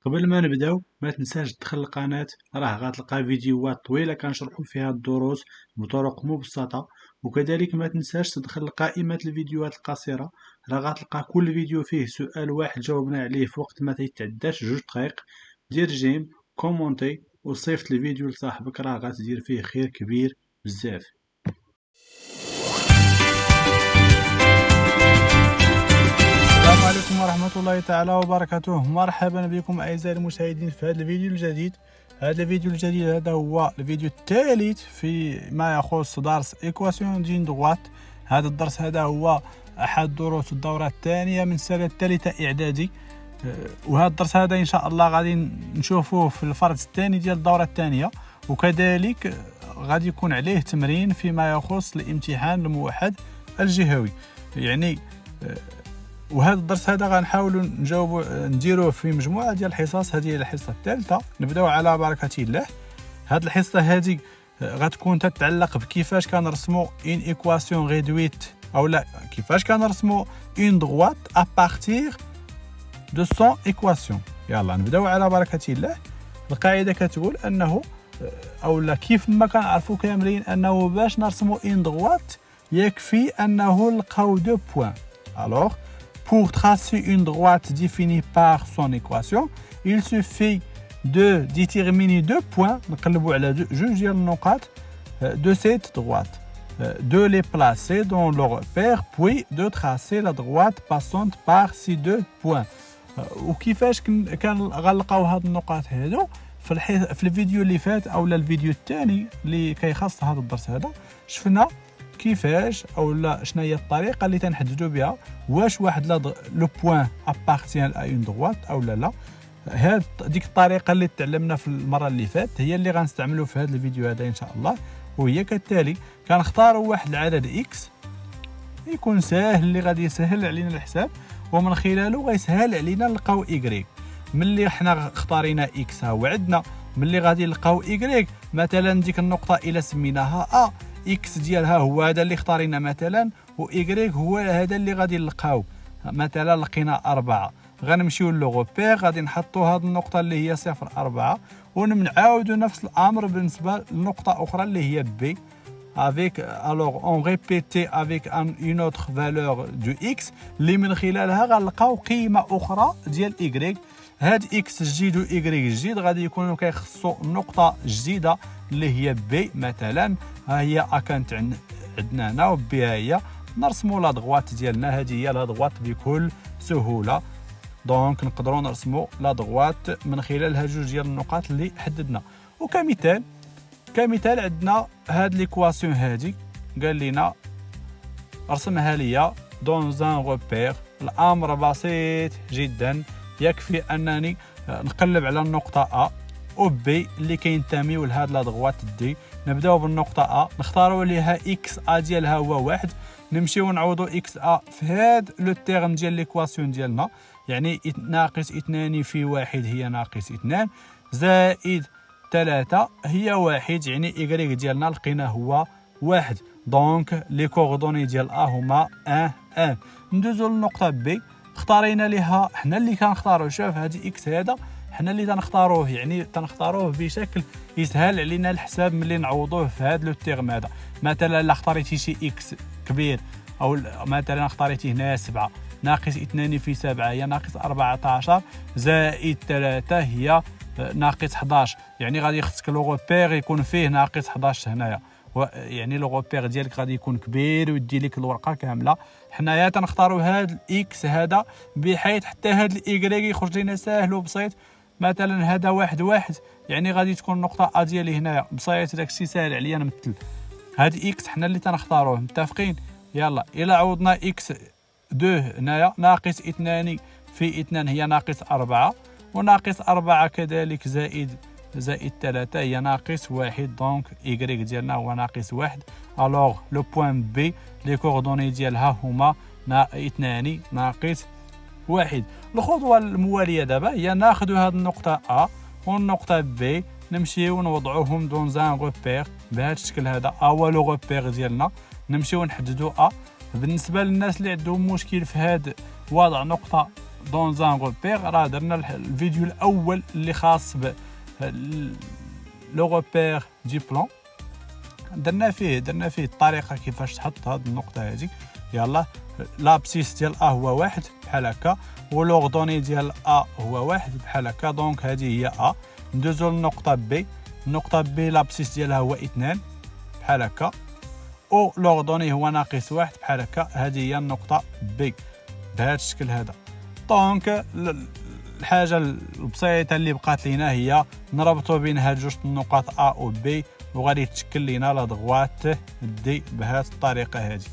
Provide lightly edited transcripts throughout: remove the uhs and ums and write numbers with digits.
قبل ما نبداو ما تنساش تدخل القناة، راه غتلقى فيديوهات طويلة كنشرحو فيها الدروس بطرق مبسطة. وكذلك ما تنساش تدخل قائمة الفيديوهات القصيرة، راه غتلقى كل فيديو فيه سؤال واحد جاوبنا عليه في وقت ما تيتعداش 2 دقائق. دير جيم، كومونتي وصيفط الفيديو لصاحبك، راه غتدير فيه خير كبير بزاف. السلام عليكم ورحمة الله تعالى وبركاته. مرحبا بكم أعزائي المشاهدين في هذا الفيديو الجديد. هذا هو الفيديو الثالث في ما يخص درس إيكواسيون دين دوات. هذا الدرس هذا هو أحد دروس الدورة الثانية من السنة الثالثة إعدادي. وهذا الدرس هذا إن شاء الله غادي نشوفوه في الفرد الثاني ديال الدورة الثانية، وكذلك غادي يكون عليه تمرين فيما يخص الامتحان الموحد الجهوي. يعني وهذا الدرس هذا غنحاولوا نديروه في مجموعه ديال الحصص. هذه هي الحصه الثالثه، نبداو على بركه الله. هذه الحصه هذه غتكون تتعلق بكيفاش كنرسموا ان ايكواسيون ريدويت، او لا كيفاش كنرسموا ان دروات ا بارتير دو سون ايكواسيون. يلا نبداو على بركه الله. القاعده كتقول انه او لا كيف ما كنعرفوا كاملين انه باش نرسموا ان دروات يكفي انه نلقاو دو بوين. alors pour tracer une droite définie par son équation, il suffit de déterminer deux points, de cette droite, de les placer dans le repère, puis de tracer la droite passante par ces deux points. وكيفاش غنلقاو هاد النقاط هادو في الفيديو اللي فات او الفيديو الثاني اللي كيخص هذا الدرس هذا، شفنا كيفاش او لا شنو هي الطريقه اللي تنحددوا بها واش واحد لو بوين ابارتيان ا اون دروات او لا. هاد ديك الطريقه اللي تعلمنا في المره اللي فات هي اللي غنستعملوا في هذا الفيديو هذا ان شاء الله. وهي كالتالي: كنختاروا واحد العدد اكس يكون ساهل، اللي غادي يسهل علينا الحساب ومن خلاله غيسهل علينا نلقاو ايغريك. ملي حنا اختارينا اكس ها هو عندنا، ملي غادي نلقاو ايغريك مثلا ديك النقطه الى سميناها ا، اكس ديالها هو هذا اللي اختارينا مثلا، و ايغريك هو هذا اللي غادي نلقاو. مثلا لقينا 4، غنمشيو لوغوبير غادي نحطوا هذه النقطه اللي هي 0.4 ونعاودوا نفس الامر بالنسبه لنقطه اخرى اللي هي بي avec alors on répétait avec une autre valeur du x اللي من خلالها غنلقاو قيمه اخرى ديال y. هاد x جديد و y جديد غادي يكونوا كيخصوا نقطه جديده اللي هي بي مثلا. ها هي ا كانت عندنا هنا وبي ها هي. نرسموا لا دغوات ديالنا، هذه هي لا دغوات بكل سهوله. دونك نقدروا نرسموا لا دغوات من خلال جوج ديال النقاط اللي حددنا. وكمثال عندنا هاد ليكواسيون هادي قال لنا ارسمها ليا دون ان روبير. الامر بسيط جدا، يكفي انني نقلب على النقطه ا و بي اللي كينتميو لهاد لا دغوات دي. نبداو بالنقطه ا، نختاروا ليها اكس ا ديالها هو 1، نمشيو نعوضوا اكس ا في هاد لو تيرم ديال ليكواسيون ديالنا، يعني ناقص 2 في 1 هي ناقص 2 زائد 3 هي 1، يعني إيكغيك ديالنا لقيناه هو 1. دونك لي كوردوني ديال ا هما 1. ندوزو للنقطه بي، اختارينا ليها حنا اللي كنختاروا. شوف هادي اكس هذا حنا اللي تنختاروه، يعني تنختاروه بشكل يسهل علينا الحساب ملي نعوضوه في هذا لو تيرم هذا. مثلا الا اختاريتي شي اكس كبير، او مثلا اختاريتي هنا 7، ناقص 2 في 7 هي ناقص 14 زائد 3 هي ناقص 11، يعني غادي خصك لو روبير يكون فيه ناقص 11 هنايا، يعني لو روبير ديالك غادي يكون كبير ويدي لك الورقه كامله. حنايا تنختاروا هذا الاكس هذا بحيث حتى هذا الايغريك يخرج لنا ساهل وبسيط. مثلا هذا 1 يعني غادي تكون النقطه ا ديالي هنايا بسيط، داكشي ساهل عليا نمثل. هذا اكس حنا اللي تنختاروه، متفقين؟ يلا الى عوضنا اكس 2 هنايا ناقص 2 في 2 هي ناقص 4، وناقص 4 كذلك زائد 3 هي ناقص 1. دونك إيكغيك ديالنا هو ناقص 1. الوغ لو بوين بي لي كوردوني ديالها هما 2 ناقص 1. الخطوه المواليه دابا هي ناخذ هذه النقطه ا والنقطه بي، نمشيو نوضعوهم دون زان روبير بهذا الشكل هذا. هو لو روبير ديالنا، نمشيو نحددوا ا. بالنسبه للناس اللي عندهم مشكل في هذا وضع نقطه دون ان روبير راه درنا الفيديو الاول اللي خاص ب لو روبير دي بلان، درنا فيه الطريقه كيفاش تحط هاد النقطه هذه. يلا لابسيس ديال ا هو واحد بحال هكا، ولوردوني ديال ا هو واحد بحال هكا. دونك هذه هي ا. ندوزو للنقطه بي، النقطه بي لابسيس ديالها هو 2 بحال هكا، او لوردوني هو ناقص واحد بحال هكا. هذه هي النقطه بي بهذا الشكل هذا. دونك الحاجه البسيطه اللي بقات لينا هي نربطوا بين هاد جوج النقاط ا و بي، وغادي تشكل لينا لا دغوات دي بهذه الطريقه هذه.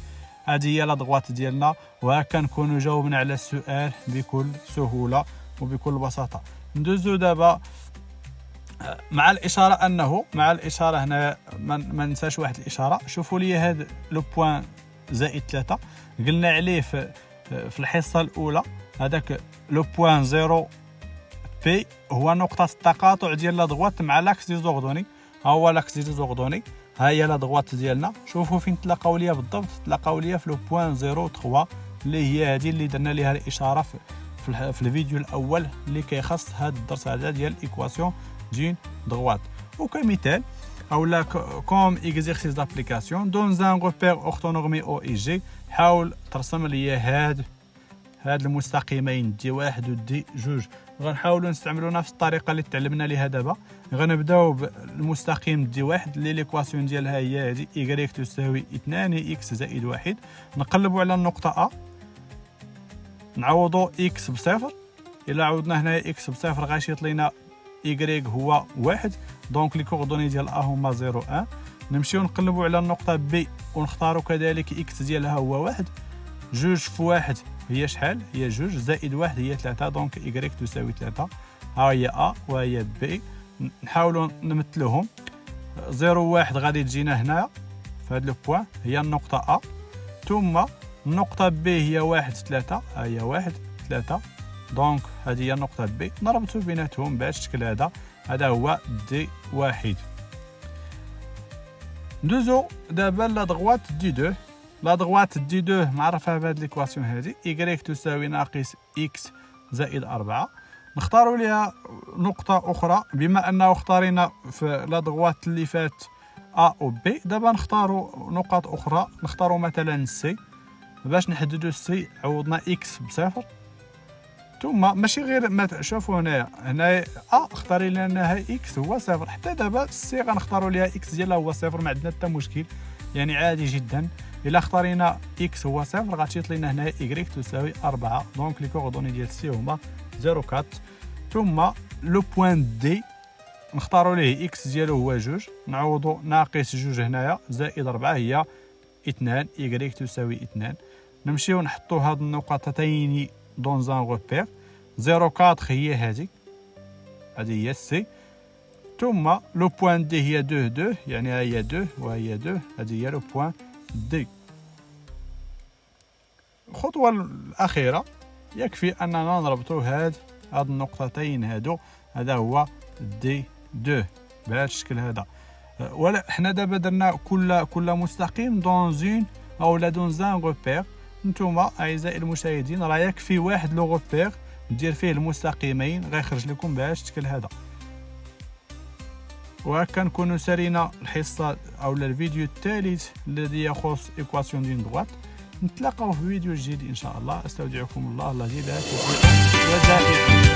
هذه هي لا دغوات ديالنا، وهكا نكونوا جاوبنا على السؤال بكل سهوله وبكل بساطه. ندوزو دابا مع الاشاره هنا ما ننساش واحد الاشاره. شوفوا لي هذا لو بوين زائد 3 قلنا عليه في الحصه الاولى. هذاك لو بوين 0 بي هو نقطه التقاطع ديال لا دغوات مع لاكس دي زوردوني. ها هو لاكس دي زوردوني، ها هي لا دغوات ديالنا. شوفوا فين تلاقاو ليا بالضبط، تلاقاو ليا في لو بوين 03 اللي هي هذه اللي درنا ليها الاشاره في الفيديو الاول اللي كيخص هذا الدرس هذا ديال ايكواسيون دين دغوات. وكمثال اولا كوم اكزرسيس دابليكاسيون دون ان روبير اورتونورمي او اي جي، حاول ترسم لي هاد المستقيمين دي واحد و دي جوج. غنحاولوا نستعملوا نفس الطريقه اللي تعلمنا ليها دابا. غنبداو بالمستقيم دي واحد اللي ليكواسيون ديالها هي هذه y تساوي 2 x زائد 1. نقلبوا على النقطه ا، نعوضوا x بصفر. الا عوضنا هنا x بصفر غيشيط لينا y هو 1. دونك لي كوردوني ديال ا هما 0 1. نمشيو نقلبوا على النقطه b ونختاروا كذلك x ديالها هو 1. جوج في 1 هي شحال؟ هي جوج، زائد 1 هي 3. دونك y تساوي 3. ها هي ا وهي b. نحاولوا نمثلوهم. 0 1 غادي تجينا هنا في هذا لو بوين هي النقطه ا، ثم النقطه b هي 1 3. ها هي 1 3. دونك هذه هي النقطه b. نربطوا بيناتهم بهذا الشكل هذا. هذا هو دي واحد. ندوزو دابا لا دغوات دي 2. لا دغوات دي 2 معرفها بهذه ليكواسيون هذه y تساوي ناقص x زائد 4. نختاروا ليها نقطة أخرى، بما أنه اختارينا في لا دغوات اللي فات A و B. دابا نختاروا نقاط أخرى. نختاروا مثلا C. باش نحددوا C عوضنا x بصفر، ثم ماشي غير شوفوا هنا A اختاري لنا x هو صفر. حتى دابا C غنختاروا ليها x ديالها هو صفر، ما عندنا حتى مشكل، يعني عادي جدا. إلا اختارينا x هو صفر غتشيط لينا هنا y تساوي 4. دونك لي كوردوني ديال C هما 0 4. ثم لو بوين دي نختاروا ليه x ديالو هو 2. نعوضوا ناقص 2 هنايا زائد 4 هي 2. y تساوي 2. نمشيو نحطوا هاد النقطتين دون ان روبير. 0 4 هي هذه هي سي. ثم لو بوين دي هي 2 2، يعني ها هي 2 وهي 2. هذه هي لو بوين دي. الخطوه الاخيره يكفي اننا نربطوا هاد النقطتين هادو. هذا هو دي 2 بهذا الشكل هذا. ولا حنا دابا درنا كل مستقيم دون زين او لا دون ان روبير. نتوما اعزائي المشاهدين راه يكفي واحد لو روبير دير فيه المستقيمين غيخرج لكم بهذا الشكل هذا. وهكا نكونوا سالينا الحصه او الفيديو الثالث الذي يخص ايكواسيون دين دغوات. نتلاقاو في فيديو جديد ان شاء الله. استودعكم الله الذي لا تضيع ودائعه.